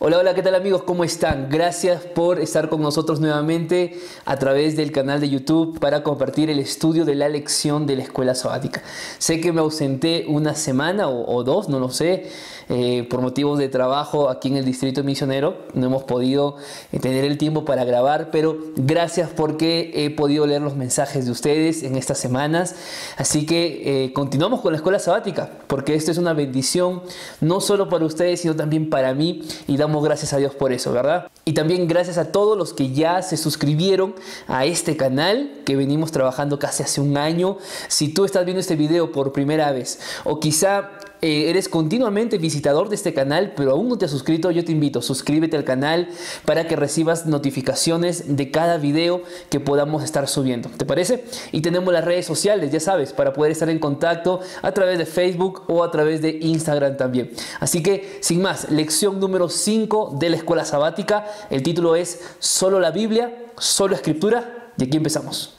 Hola, hola, ¿qué tal amigos? ¿Cómo están? Gracias por estar con nosotros nuevamente a través del canal de YouTube para compartir el estudio de la lección de la escuela sabática. Sé que me ausenté una semana o dos, no lo sé, por motivos de trabajo aquí en el Distrito Misionero. No hemos podido tener el tiempo para grabar, pero gracias porque he podido leer los mensajes de ustedes en estas semanas. Así que continuamos con la escuela sabática, porque esto es una bendición no solo para ustedes, sino también para mí, y damos gracias a Dios por eso, ¿verdad? Y también gracias a todos los que ya se suscribieron a este canal que venimos trabajando casi hace un año. Si tú estás viendo este video por primera vez o quizá eres continuamente visitador de este canal, pero aún no te has suscrito, yo te invito, suscríbete al canal para que recibas notificaciones de cada video que podamos estar subiendo. ¿Te parece? Y tenemos las redes sociales, ya sabes, para poder estar en contacto a través de Facebook o a través de Instagram también. Así que, sin más, lección número 5 de la escuela sabática. El título es ¿Solo la Biblia? ¿Solo Escritura? Y aquí empezamos.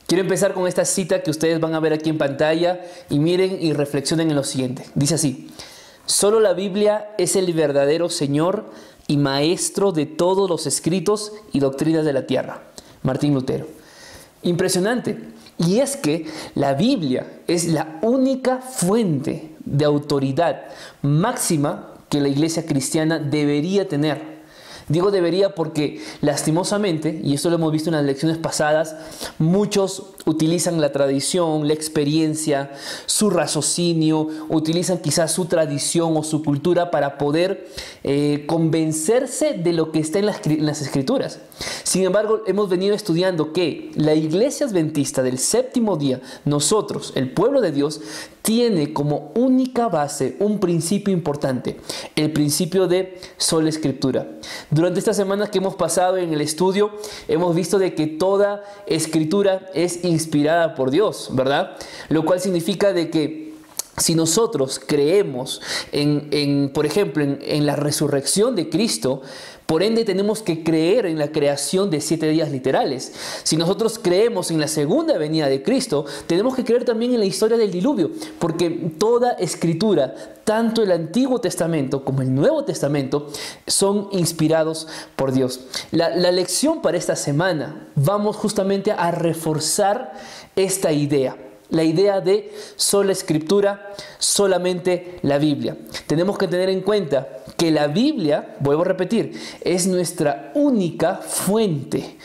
Quiero empezar con esta cita que ustedes van a ver aquí en pantalla y miren y reflexionen en lo siguiente. Dice así: solo la Biblia es el verdadero Señor y Maestro de todos los escritos y doctrinas de la tierra. Martín Lutero. Impresionante. Y es que la Biblia es la única fuente de autoridad máxima que la iglesia cristiana debería tener. Digo debería porque lastimosamente, y esto lo hemos visto en las lecciones pasadas, muchos utilizan la tradición, la experiencia, su raciocinio, utilizan quizás su tradición o su cultura para poder convencerse de lo que está en las escrituras. Sin embargo, hemos venido estudiando que la iglesia adventista del séptimo día, nosotros, el pueblo de Dios, tiene como única base un principio importante, el principio de sola escritura. Durante estas semanas que hemos pasado en el estudio, hemos visto de que toda escritura es inspirada por Dios, ¿verdad? Lo cual significa de que si nosotros creemos por ejemplo, en la resurrección de Cristo, por ende tenemos que creer en la creación de 7 días literales. Si nosotros creemos en la segunda venida de Cristo, tenemos que creer también en la historia del diluvio, porque toda escritura, tanto el Antiguo Testamento como el Nuevo Testamento, son inspirados por Dios. La lección para esta semana, vamos justamente a reforzar esta idea. La idea de sola escritura, solamente la Biblia. Tenemos que tener en cuenta que la Biblia, vuelvo a repetir, es nuestra única fuente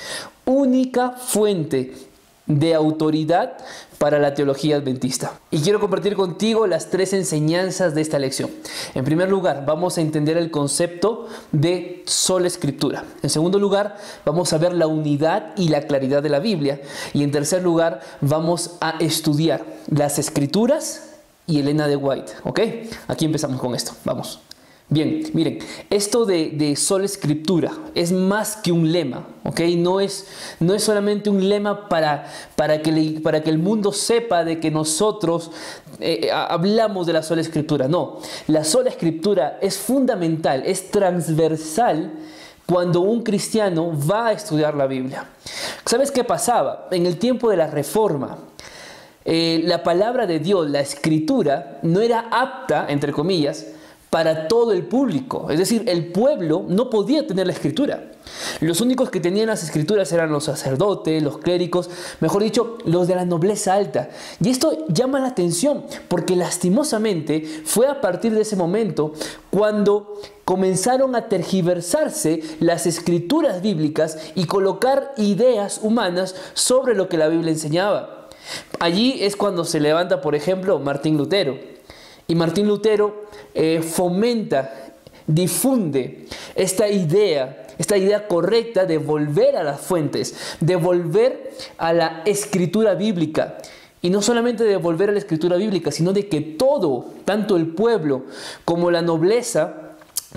de autoridad para la teología adventista. Y quiero compartir contigo las 3 enseñanzas de esta lección. En primer lugar, vamos a entender el concepto de sola escritura. En segundo lugar, vamos a ver la unidad y la claridad de la Biblia. Y en tercer lugar, vamos a estudiar las escrituras y Elena de White. ¿Ok? Aquí empezamos con esto. Vamos. Bien, miren, esto de sola escritura es más que un lema, ¿ok? No es solamente un lema para que el mundo sepa de que nosotros hablamos de la sola escritura. No, la sola escritura es fundamental, es transversal cuando un cristiano va a estudiar la Biblia. ¿Sabes qué pasaba? En el tiempo de la Reforma, la palabra de Dios, la escritura, no era apta, entre comillas, para todo el público. Es decir, el pueblo no podía tener la escritura. Los únicos que tenían las escrituras eran los sacerdotes, los clérigos, mejor dicho, los de la nobleza alta. Y esto llama la atención porque lastimosamente fue a partir de ese momento cuando comenzaron a tergiversarse las escrituras bíblicas y colocar ideas humanas sobre lo que la Biblia enseñaba. Allí es cuando se levanta, por ejemplo, Martín Lutero. Y Martín Lutero fomenta, difunde esta idea correcta de volver a las fuentes, de volver a la escritura bíblica. Y no solamente de volver a la escritura bíblica, sino de que todo, tanto el pueblo como la nobleza,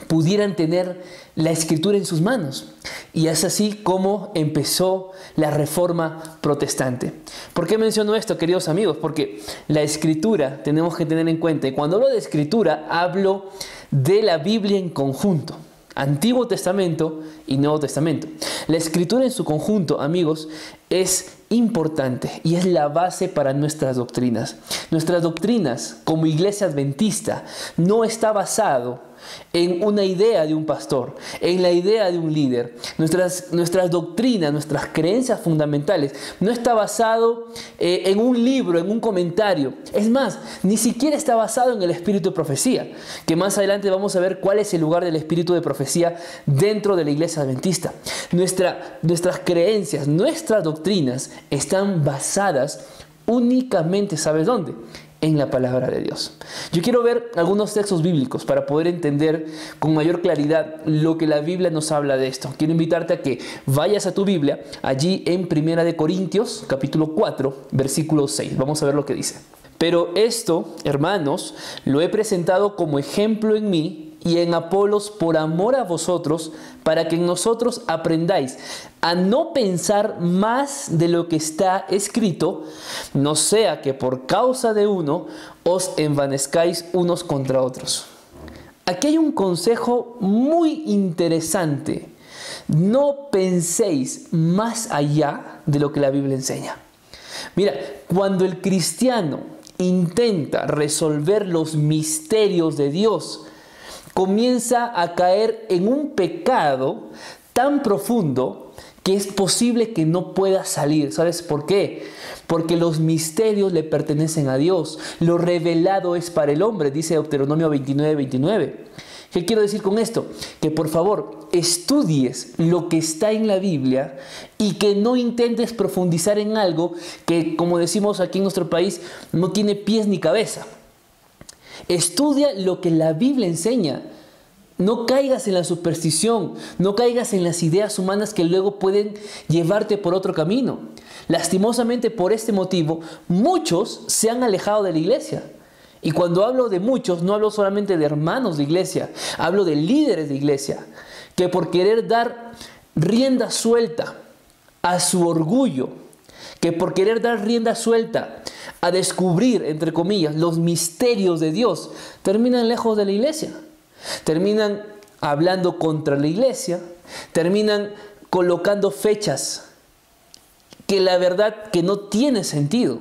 pudieran tener la escritura en sus manos. Y es así como empezó la Reforma Protestante. ¿Por qué menciono esto, queridos amigos? Porque la escritura tenemos que tener en cuenta, y cuando hablo de escritura hablo de la Biblia en conjunto, Antiguo Testamento y Nuevo Testamento. La escritura en su conjunto, amigos, es importante y es la base para nuestras doctrinas. Nuestras doctrinas como iglesia adventista no está basado en una idea de un pastor, en la idea de un líder. Nuestras doctrinas, nuestras creencias fundamentales no está basado en un libro, en un comentario. Es más, ni siquiera está basado en el espíritu de profecía, que más adelante vamos a ver cuál es el lugar del espíritu de profecía dentro de la iglesia adventista. Nuestras creencias, nuestras doctrinas están basadas únicamente, ¿sabes dónde? En la palabra de Dios. Yo quiero ver algunos textos bíblicos para poder entender con mayor claridad lo que la Biblia nos habla de esto. Quiero invitarte a que vayas a tu Biblia, allí en 1 Corintios, capítulo 4, versículo 6. Vamos a ver lo que dice. Pero esto, hermanos, lo he presentado como ejemplo en mí y en Apolos por amor a vosotros, para que en nosotros aprendáis a no pensar más de lo que está escrito, no sea que por causa de uno os envanezcáis unos contra otros. Aquí hay un consejo muy interesante. No penséis más allá de lo que la Biblia enseña. Mira, cuando el cristiano intenta resolver los misterios de Dios, comienza a caer en un pecado tan profundo que es posible que no pueda salir. ¿Sabes por qué? Porque los misterios le pertenecen a Dios. Lo revelado es para el hombre, dice Deuteronomio 29:29. ¿Qué quiero decir con esto? Que por favor estudies lo que está en la Biblia y que no intentes profundizar en algo que, como decimos aquí en nuestro país, no tiene pies ni cabeza. Estudia lo que la Biblia enseña. No caigas en la superstición, no caigas en las ideas humanas que luego pueden llevarte por otro camino. Lastimosamente, por este motivo, muchos se han alejado de la iglesia. Y cuando hablo de muchos, no hablo solamente de hermanos de iglesia, hablo de líderes de iglesia, que por querer dar rienda suelta a su orgullo, que por querer dar rienda suelta a descubrir, entre comillas, los misterios de Dios, terminan lejos de la iglesia. Terminan hablando contra la iglesia, terminan colocando fechas que la verdad que no tiene sentido,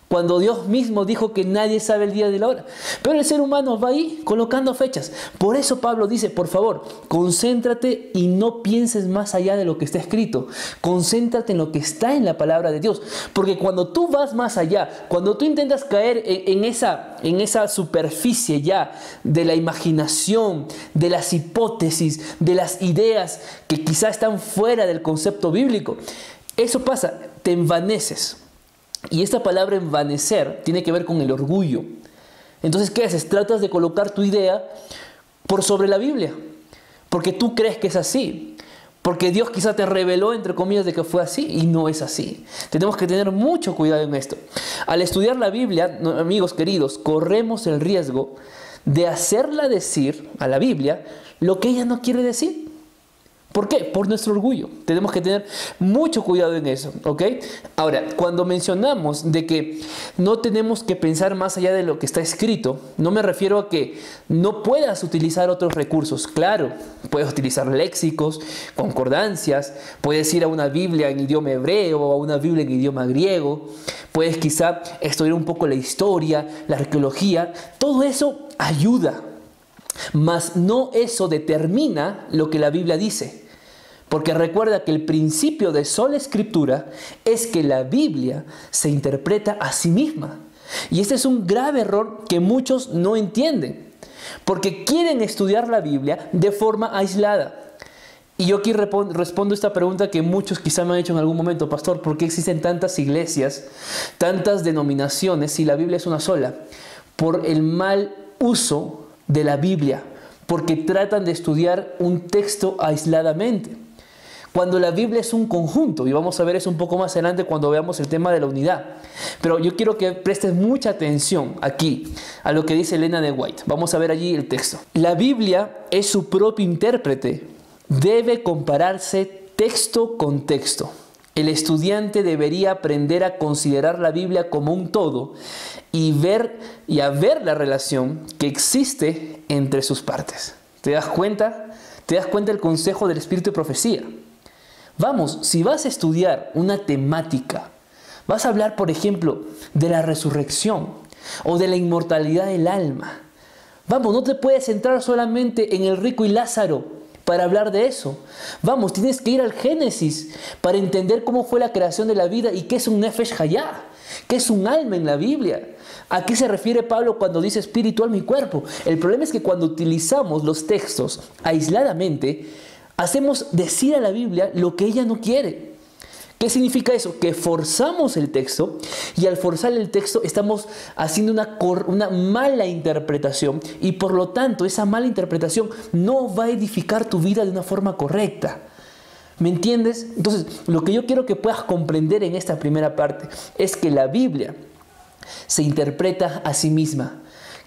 cuando Dios mismo dijo que nadie sabe el día ni la hora. Pero el ser humano va ahí colocando fechas. Por eso Pablo dice, por favor, concéntrate y no pienses más allá de lo que está escrito. Concéntrate en lo que está en la palabra de Dios. Porque cuando tú vas más allá, cuando tú intentas caer en esa superficie ya de la imaginación, de las hipótesis, de las ideas que quizá están fuera del concepto bíblico, eso pasa, te envaneces. Y esta palabra envanecer tiene que ver con el orgullo. Entonces, ¿qué haces? Tratas de colocar tu idea por sobre la Biblia, porque tú crees que es así, porque Dios quizá te reveló, entre comillas, de que fue así, y no es así. Tenemos que tener mucho cuidado en esto. Al estudiar la Biblia, amigos queridos, corremos el riesgo de hacerla decir a la Biblia lo que ella no quiere decir. ¿Por qué? Por nuestro orgullo. Tenemos que tener mucho cuidado en eso, ¿ok? Ahora, cuando mencionamos de que no tenemos que pensar más allá de lo que está escrito, no me refiero a que no puedas utilizar otros recursos. Claro, puedes utilizar léxicos, concordancias, puedes ir a una Biblia en idioma hebreo o a una Biblia en idioma griego, puedes quizá estudiar un poco la historia, la arqueología. Todo eso ayuda, mas no eso determina lo que la Biblia dice. Porque recuerda que el principio de sola escritura es que la Biblia se interpreta a sí misma. Y este es un grave error que muchos no entienden, porque quieren estudiar la Biblia de forma aislada. Y yo aquí respondo esta pregunta que muchos quizá me han hecho en algún momento: pastor, ¿por qué existen tantas iglesias, tantas denominaciones si la Biblia es una sola? Por el mal uso de la Biblia, porque tratan de estudiar un texto aisladamente. cuando la Biblia es un conjunto, y vamos a ver eso un poco más adelante cuando veamos el tema de la unidad. Pero yo quiero que prestes mucha atención aquí a lo que dice Elena de White. Vamos a ver allí el texto. La Biblia es su propio intérprete. Debe compararse texto con texto. El estudiante debería aprender a considerar la Biblia como un todo y a ver la relación que existe entre sus partes. ¿Te das cuenta? ¿Te das cuenta del consejo del Espíritu de profecía? Vamos, si vas a estudiar una temática, vas a hablar, por ejemplo, de la resurrección o de la inmortalidad del alma. Vamos, no te puedes centrar solamente en el rico y Lázaro para hablar de eso. Vamos, tienes que ir al Génesis para entender cómo fue la creación de la vida y qué es un Nefesh Hayah, qué es un alma en la Biblia. ¿A qué se refiere Pablo cuando dice espíritu, alma y cuerpo? El problema es que cuando utilizamos los textos aisladamente, hacemos decir a la Biblia lo que ella no quiere. ¿Qué significa eso? Que forzamos el texto y al forzar el texto estamos haciendo una mala interpretación y por lo tanto esa mala interpretación no va a edificar tu vida de una forma correcta. ¿Me entiendes? Entonces, lo que yo quiero que puedas comprender en esta primera parte es que la Biblia se interpreta a sí misma.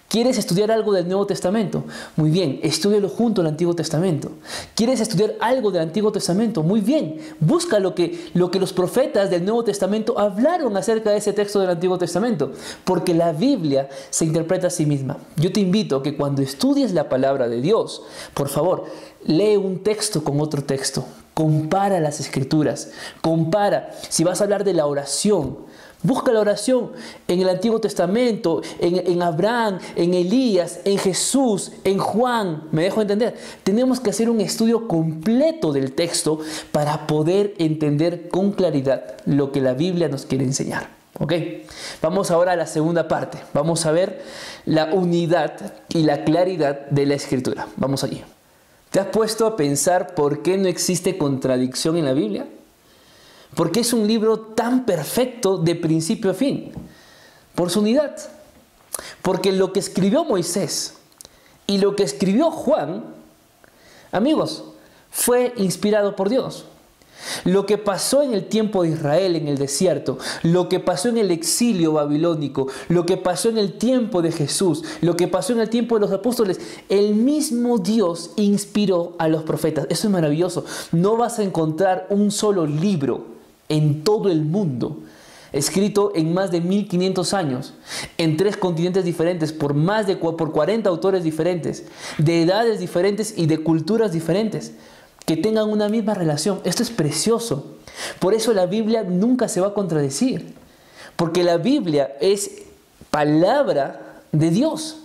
¿Quieres estudiar algo del Nuevo Testamento? Muy bien, estúdialo junto al Antiguo Testamento. ¿Quieres estudiar algo del Antiguo Testamento? Muy bien, busca lo que los profetas del Nuevo Testamento hablaron acerca de ese texto del Antiguo Testamento, porque la Biblia se interpreta a sí misma. Yo te invito a que cuando estudies la palabra de Dios, por favor, lee un texto con otro texto. Compara las Escrituras, compara. Si vas a hablar de la oración, busca la oración en el Antiguo Testamento, en Abraham, en Elías, en Jesús, en Juan. ¿Me dejo entender? Tenemos que hacer un estudio completo del texto para poder entender con claridad lo que la Biblia nos quiere enseñar. ¿Ok? Vamos ahora a la segunda parte. Vamos a ver la unidad y la claridad de la Escritura. Vamos allí. ¿Te has puesto a pensar por qué no existe contradicción en la Biblia? ¿Por qué es un libro tan perfecto de principio a fin? Por su unidad. Porque lo que escribió Moisés y lo que escribió Juan, amigos, fue inspirado por Dios. Lo que pasó en el tiempo de Israel en el desierto, lo que pasó en el exilio babilónico, lo que pasó en el tiempo de Jesús, lo que pasó en el tiempo de los apóstoles, el mismo Dios inspiró a los profetas. Eso es maravilloso. No vas a encontrar un solo libro en todo el mundo escrito en más de 1500 años, en 3 continentes diferentes, por 40 autores diferentes, de edades diferentes y de culturas diferentes, que tengan una misma relación. Esto es precioso. Por eso la Biblia nunca se va a contradecir, porque la Biblia es palabra de Dios,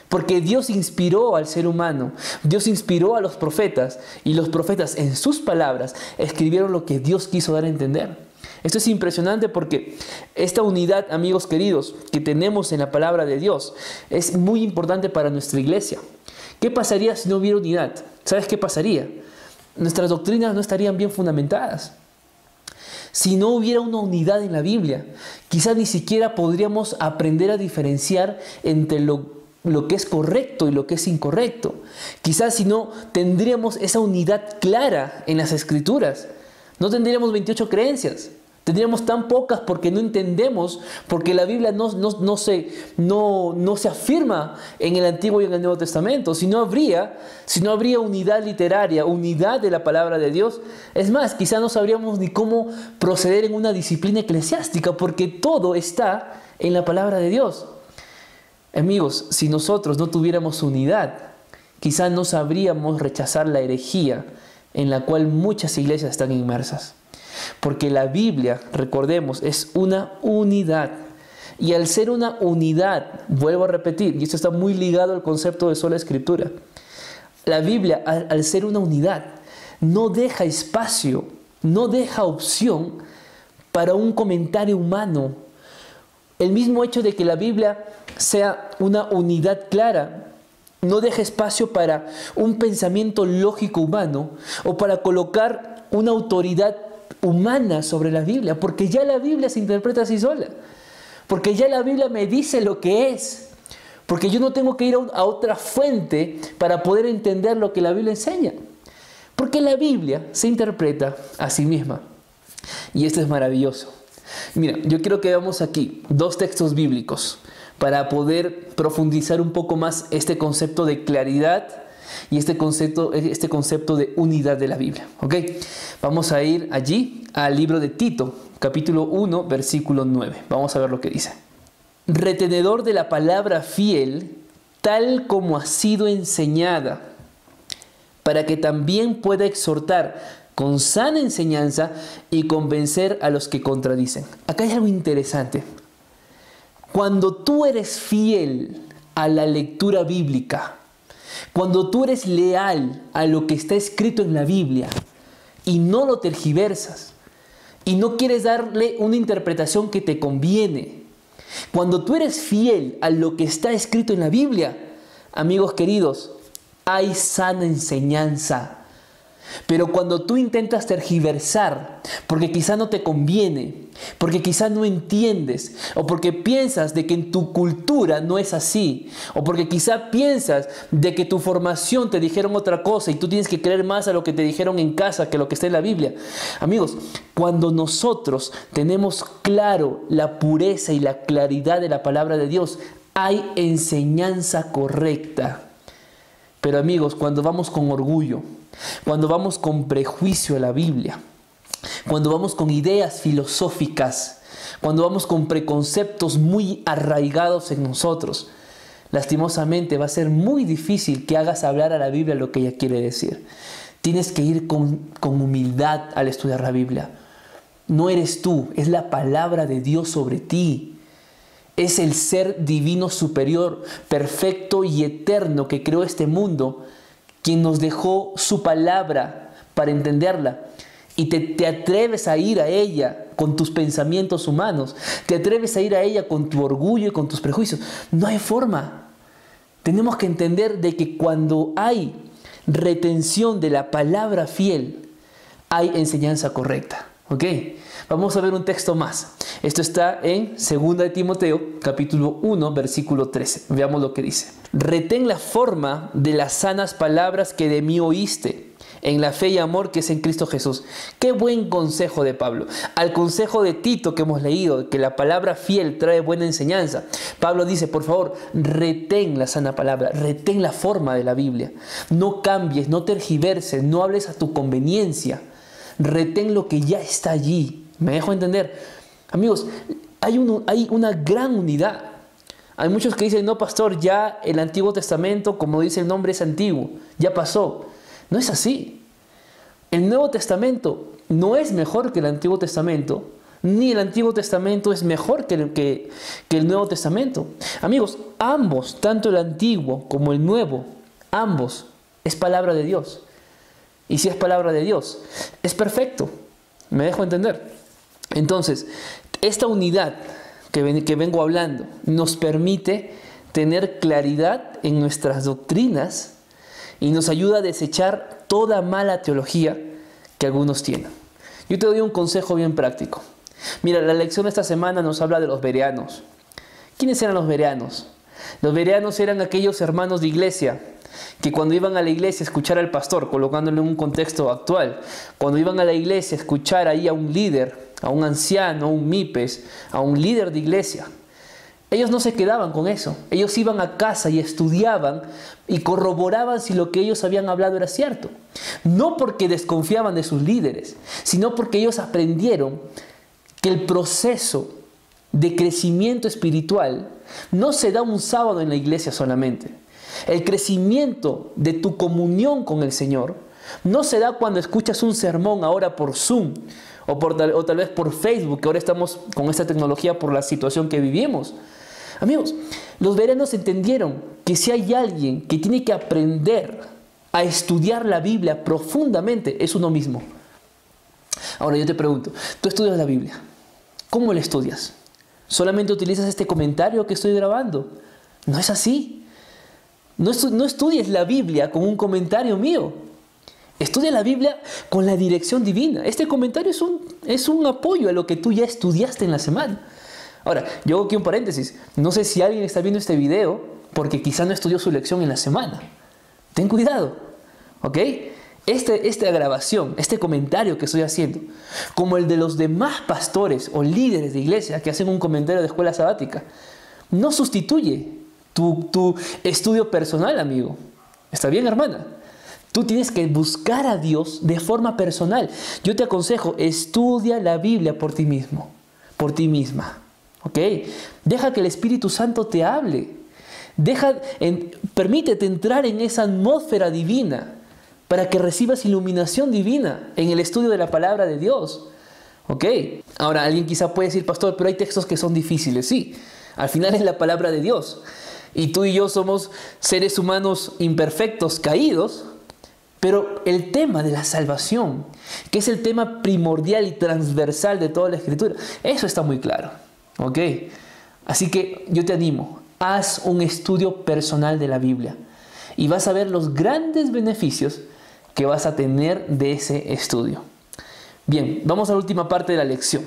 porque Dios inspiró al ser humano, Dios inspiró a los profetas, y los profetas en sus palabras escribieron lo que Dios quiso dar a entender. Esto es impresionante porque esta unidad, amigos queridos, que tenemos en la palabra de Dios es muy importante para nuestra iglesia. ¿Qué pasaría si no hubiera unidad? ¿Sabes qué pasaría? Nuestras doctrinas no estarían bien fundamentadas. Si no hubiera una unidad en la Biblia, quizás ni siquiera podríamos aprender a diferenciar entre lo que es correcto y lo que es incorrecto. Quizás si no tendríamos esa unidad clara en las Escrituras, no tendríamos 28 creencias. Tendríamos tan pocas porque no entendemos, porque la Biblia no se afirma en el Antiguo y en el Nuevo Testamento. Si no habría unidad literaria, unidad de la palabra de Dios, es más, quizá no sabríamos ni cómo proceder en una disciplina eclesiástica, porque todo está en la palabra de Dios. Amigos, si nosotros no tuviéramos unidad, quizá no sabríamos rechazar la herejía en la cual muchas iglesias están inmersas. Porque la Biblia, recordemos, es una unidad. Y al ser una unidad, vuelvo a repetir, y esto está muy ligado al concepto de sola escritura, la Biblia, al ser una unidad, no deja espacio, no deja opción para un comentario humano. El mismo hecho de que la Biblia sea una unidad clara, no deja espacio para un pensamiento lógico humano o para colocar una autoridad humana sobre la Biblia, porque ya la Biblia se interpreta así sola, porque ya la Biblia me dice lo que es, porque yo no tengo que ir a otra fuente para poder entender lo que la Biblia enseña, Porque la Biblia se interpreta a sí misma. Y esto es maravilloso. Mira, yo quiero que veamos aquí 2 textos bíblicos para poder profundizar un poco más este concepto de claridad y este concepto de unidad de la Biblia. ¿Ok? Vamos a ir allí al libro de Tito, capítulo 1, versículo 9. Vamos a ver lo que dice. Retenedor de la palabra fiel, tal como ha sido enseñada, para que también pueda exhortar con sana enseñanza y convencer a los que contradicen. Acá hay algo interesante. Cuando tú eres fiel a la lectura bíblica, cuando tú eres leal a lo que está escrito en la Biblia y no lo tergiversas y no quieres darle una interpretación que te conviene, cuando tú eres fiel a lo que está escrito en la Biblia, amigos queridos, hay sana enseñanza. Pero cuando tú intentas tergiversar, porque quizá no te conviene, porque quizá no entiendes, o porque piensas de que en tu cultura no es así, o porque quizá piensas de que tu formación te dijeron otra cosa y tú tienes que creer más a lo que te dijeron en casa que lo que está en la Biblia. Amigos, cuando nosotros tenemos claro la pureza y la claridad de la palabra de Dios, hay enseñanza correcta. Pero amigos, cuando vamos con orgullo, cuando vamos con prejuicio a la Biblia, cuando vamos con ideas filosóficas, cuando vamos con preconceptos muy arraigados en nosotros, lastimosamente va a ser muy difícil que hagas hablar a la Biblia lo que ella quiere decir. Tienes que ir con humildad al estudiar la Biblia. No eres tú, es la palabra de Dios sobre ti. Es el ser divino superior, perfecto y eterno que creó este mundo, quien nos dejó su palabra para entenderla. Y te atreves a ir a ella con tus pensamientos humanos. Te atreves a ir a ella con tu orgullo y con tus prejuicios. No hay forma. Tenemos que entender de que cuando hay retención de la palabra fiel, hay enseñanza correcta. ¿Ok? Vamos a ver un texto más. Esto está en 2 de Timoteo, capítulo 1, versículo 13. Veamos lo que dice. Retén la forma de las sanas palabras que de mí oíste, en la fe y amor que es en Cristo Jesús. Qué buen consejo de Pablo. Al consejo de Tito que hemos leído, que la palabra fiel trae buena enseñanza, Pablo dice, por favor, retén la sana palabra, retén la forma de la Biblia. No cambies, no tergiverses, no hables a tu conveniencia. Retén lo que ya está allí. ¿Me dejo entender? Amigos, hay una gran unidad. Hay muchos que dicen, no, pastor, ya el Antiguo Testamento, como dice el nombre, es antiguo, ya pasó. No es así. El Nuevo Testamento no es mejor que el Antiguo Testamento, ni el Antiguo Testamento es mejor que el Nuevo Testamento. Amigos, ambos, tanto el Antiguo como el Nuevo, ambos es palabra de Dios. Y si es palabra de Dios, es perfecto. ¿Me dejo entender? Entonces, esta unidad que vengo hablando nos permite tener claridad en nuestras doctrinas y nos ayuda a desechar toda mala teología que algunos tienen. Yo te doy un consejo bien práctico. Mira, la lección de esta semana nos habla de los bereanos. ¿Quiénes eran los bereanos? Los bereanos eran aquellos hermanos de iglesia que cuando iban a la iglesia a escuchar al pastor, colocándolo en un contexto actual, cuando iban a la iglesia a escuchar ahí a un líder, a un anciano, a un mipes, a un líder de iglesia, ellos no se quedaban con eso. Ellos iban a casa y estudiaban y corroboraban si lo que ellos habían hablado era cierto. No porque desconfiaban de sus líderes, sino porque ellos aprendieron que el proceso de crecimiento espiritual no se da un sábado en la iglesia solamente. El crecimiento de tu comunión con el Señor no se da cuando escuchas un sermón ahora por Zoom o tal vez por Facebook, que ahora estamos con esta tecnología por la situación que vivimos. Amigos, los bereanos entendieron que si hay alguien que tiene que aprender a estudiar la Biblia profundamente, es uno mismo. Ahora yo te pregunto, tú estudias la Biblia, ¿cómo la estudias? ¿Solamente utilizas este comentario que estoy grabando? No es así. No estudies la Biblia con un comentario mío. Estudia la Biblia con la dirección divina. Este comentario es un apoyo a lo que tú ya estudiaste en la semana. Ahora, yo hago aquí un paréntesis. No sé si alguien está viendo este video porque quizá no estudió su lección en la semana. Ten cuidado, ¿ok? esta grabación, este comentario que estoy haciendo, como el de los demás pastores o líderes de iglesia que hacen un comentario de escuela sabática, no sustituye tu estudio personal, amigo. ¿Está bien, hermana? Tú tienes que buscar a Dios de forma personal. Yo te aconsejo, estudia la Biblia por ti mismo, por ti misma. ¿Ok? Deja que el Espíritu Santo te hable. Permítete entrar en esa atmósfera divina para que recibas iluminación divina en el estudio de la palabra de Dios. ¿Ok? Ahora, alguien quizá puede decir, pastor, pero hay textos que son difíciles. Sí, al final es la palabra de Dios. Y tú y yo somos seres humanos imperfectos, caídos. Pero el tema de la salvación, que es el tema primordial y transversal de toda la Escritura, eso está muy claro. ¿Ok? Así que yo te animo, haz un estudio personal de la Biblia y vas a ver los grandes beneficios que vas a tener de ese estudio. Bien, vamos a la última parte de la lección,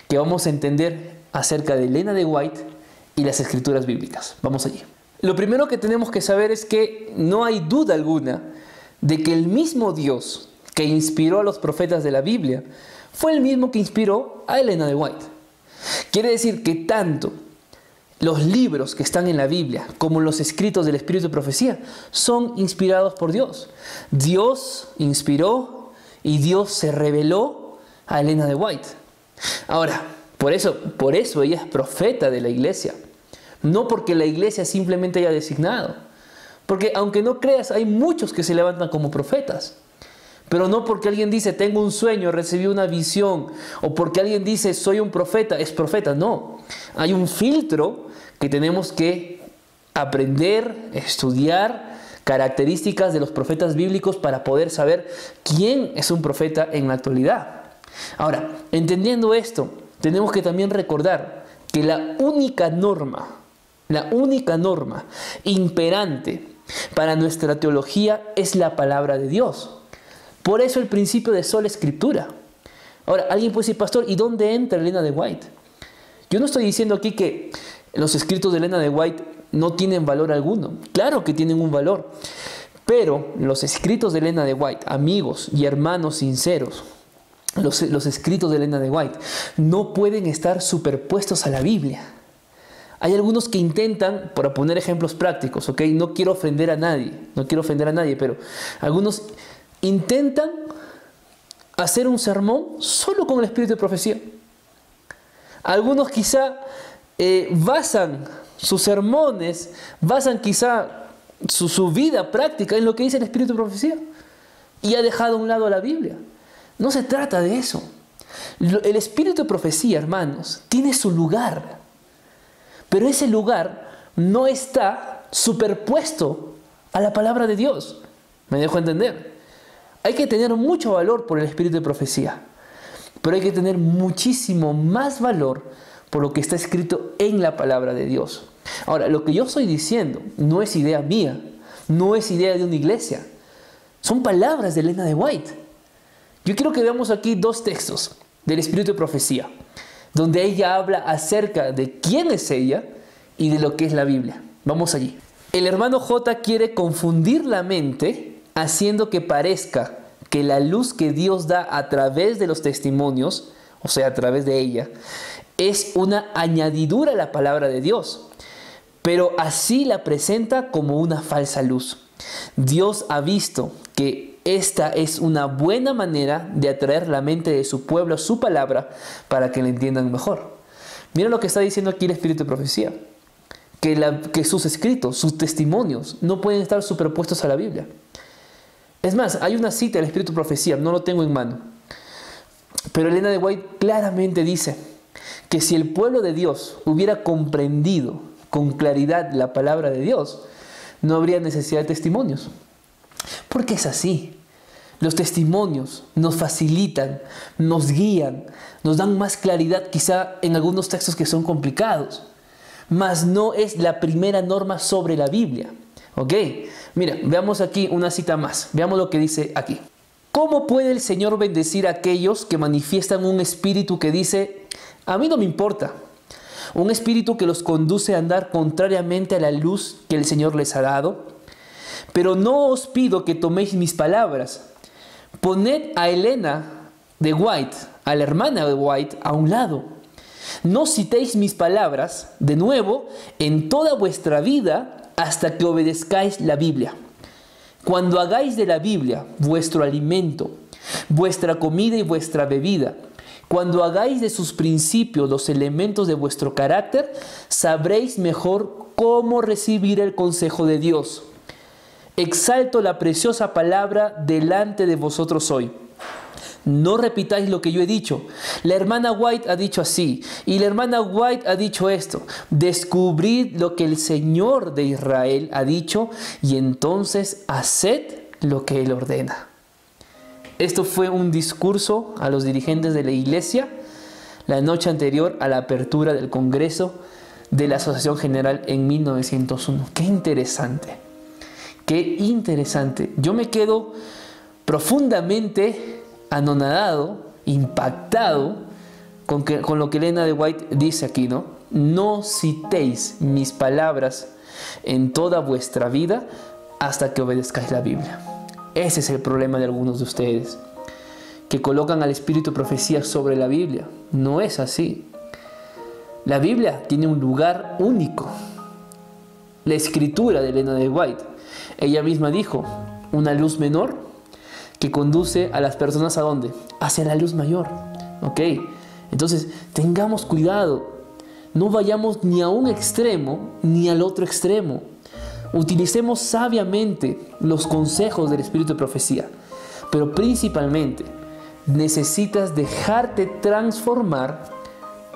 que vamos a entender acerca de Elena de White y las Escrituras bíblicas. Vamos allí. Lo primero que tenemos que saber es que no hay duda alguna de que el mismo Dios que inspiró a los profetas de la Biblia fue el mismo que inspiró a Elena de White. Quiere decir que tanto los libros que están en la Biblia como los escritos del Espíritu de Profecía son inspirados por Dios. Dios inspiró y Dios se reveló a Elena de White. Ahora, por eso ella es profeta de la iglesia. No porque la iglesia simplemente haya designado. Porque aunque no creas, hay muchos que se levantan como profetas. Pero no porque alguien dice, tengo un sueño, recibí una visión, o porque alguien dice, soy un profeta, es profeta. No, hay un filtro que tenemos que aprender, estudiar, características de los profetas bíblicos para poder saber quién es un profeta en la actualidad. Ahora, entendiendo esto, tenemos que también recordar que la única norma imperante para nuestra teología es la palabra de Dios. Por eso el principio de sola escritura. Ahora, alguien puede decir, pastor, ¿y dónde entra Elena de White? Yo no estoy diciendo aquí que los escritos de Elena de White no tienen valor alguno. Claro que tienen un valor. Pero los escritos de Elena de White, amigos y hermanos sinceros, los escritos de Elena de White no pueden estar superpuestos a la Biblia. Hay algunos que intentan, para poner ejemplos prácticos, ¿ok? No quiero ofender a nadie, pero algunos intentan hacer un sermón solo con el espíritu de profecía. Algunos quizá basan sus sermones, basan quizá su vida práctica en lo que dice el espíritu de profecía y ha dejado a un lado la Biblia. No se trata de eso. El espíritu de profecía, hermanos, tiene su lugar. Pero ese lugar no está superpuesto a la palabra de Dios. ¿Me dejo entender? Hay que tener mucho valor por el espíritu de profecía. Pero hay que tener muchísimo más valor por lo que está escrito en la palabra de Dios. Ahora, lo que yo estoy diciendo no es idea mía. No es idea de una iglesia. Son palabras de Elena de White. Yo quiero que veamos aquí dos textos del espíritu de profecía, donde ella habla acerca de quién es ella y de lo que es la Biblia. Vamos allí. El hermano J quiere confundir la mente haciendo que parezca que la luz que Dios da a través de los testimonios, o sea, a través de ella, es una añadidura a la palabra de Dios, pero así la presenta como una falsa luz. Dios ha visto que esta es una buena manera de atraer la mente de su pueblo a su palabra para que la entiendan mejor. Mira lo que está diciendo aquí el espíritu de profecía. Que sus escritos, sus testimonios no pueden estar superpuestos a la Biblia. Es más, hay una cita del espíritu de profecía, no lo tengo en mano. Pero Elena de White claramente dice que si el pueblo de Dios hubiera comprendido con claridad la palabra de Dios, no habría necesidad de testimonios. Porque es así. Los testimonios nos facilitan, nos guían, nos dan más claridad quizá en algunos textos que son complicados. Mas no es la primera norma sobre la Biblia. ¿Ok? Mira, veamos aquí una cita más. Veamos lo que dice aquí. ¿Cómo puede el Señor bendecir a aquellos que manifiestan un espíritu que dice, a mí no me importa? Un espíritu que los conduce a andar contrariamente a la luz que el Señor les ha dado. Pero no os pido que toméis mis palabras, Poned a Elena de White, a la hermana de White, a un lado. No citéis mis palabras de nuevo en toda vuestra vida hasta que obedezcáis la Biblia. Cuando hagáis de la Biblia vuestro alimento, vuestra comida y vuestra bebida, cuando hagáis de sus principios los elementos de vuestro carácter, sabréis mejor cómo recibir el consejo de Dios. Exalto la preciosa palabra delante de vosotros hoy. No repitáis lo que yo he dicho. La hermana White ha dicho así, y la hermana White ha dicho esto. Descubrid lo que el Señor de Israel ha dicho, y entonces haced lo que Él ordena. Esto fue un discurso a los dirigentes de la iglesia la noche anterior a la apertura del Congreso de la Asociación General en 1901. ¡Qué interesante! ¡Qué interesante! Yo me quedo profundamente anonadado, impactado con lo que Elena de White dice aquí, ¿no? No citéis mis palabras en toda vuestra vida hasta que obedezcáis la Biblia. Ese es el problema de algunos de ustedes, que colocan al espíritu de profecía sobre la Biblia. No es así. La Biblia tiene un lugar único. La escritura de Elena de White, ella misma dijo, una luz menor que conduce a las personas ¿a dónde? Hacia la luz mayor. ¿Ok? Entonces, tengamos cuidado. No vayamos ni a un extremo ni al otro extremo. Utilicemos sabiamente los consejos del espíritu de profecía, pero principalmente necesitas dejarte transformar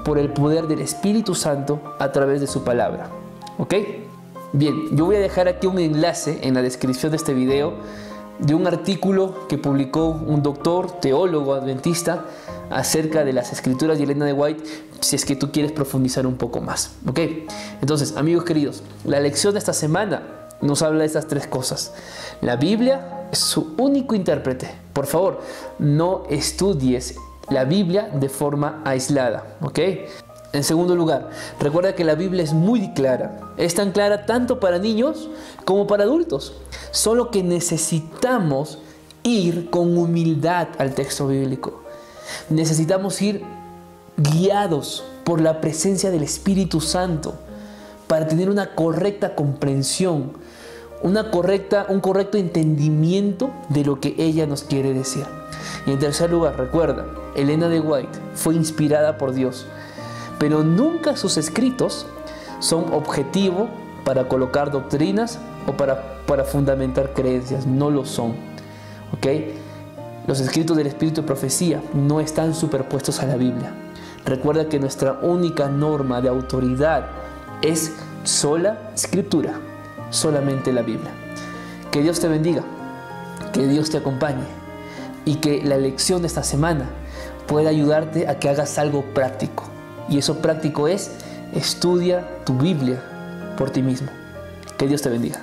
por el poder del Espíritu Santo a través de su palabra. ¿Ok? Bien, yo voy a dejar aquí un enlace en la descripción de este video de un artículo que publicó un doctor, teólogo adventista, acerca de las escrituras de Elena de White, si es que tú quieres profundizar un poco más. ¿Ok? Entonces, amigos queridos, la lección de esta semana nos habla de estas tres cosas. La Biblia es su único intérprete. Por favor, no estudies la Biblia de forma aislada. ¿Ok? En segundo lugar, recuerda que la Biblia es muy clara. Es tan clara tanto para niños como para adultos. Solo que necesitamos ir con humildad al texto bíblico. Necesitamos ir guiados por la presencia del Espíritu Santo para tener una correcta comprensión, un correcto entendimiento de lo que ella nos quiere decir. Y en tercer lugar, recuerda, Elena de White fue inspirada por Dios, pero nunca sus escritos son objetivo para colocar doctrinas o para fundamentar creencias. No lo son. ¿Ok? Los escritos del espíritu de profecía no están superpuestos a la Biblia. Recuerda que nuestra única norma de autoridad es sola escritura, solamente la Biblia. Que Dios te bendiga, que Dios te acompañe y que la lección de esta semana pueda ayudarte a que hagas algo práctico. Y eso práctico es: estudia tu Biblia por ti mismo. Que Dios te bendiga.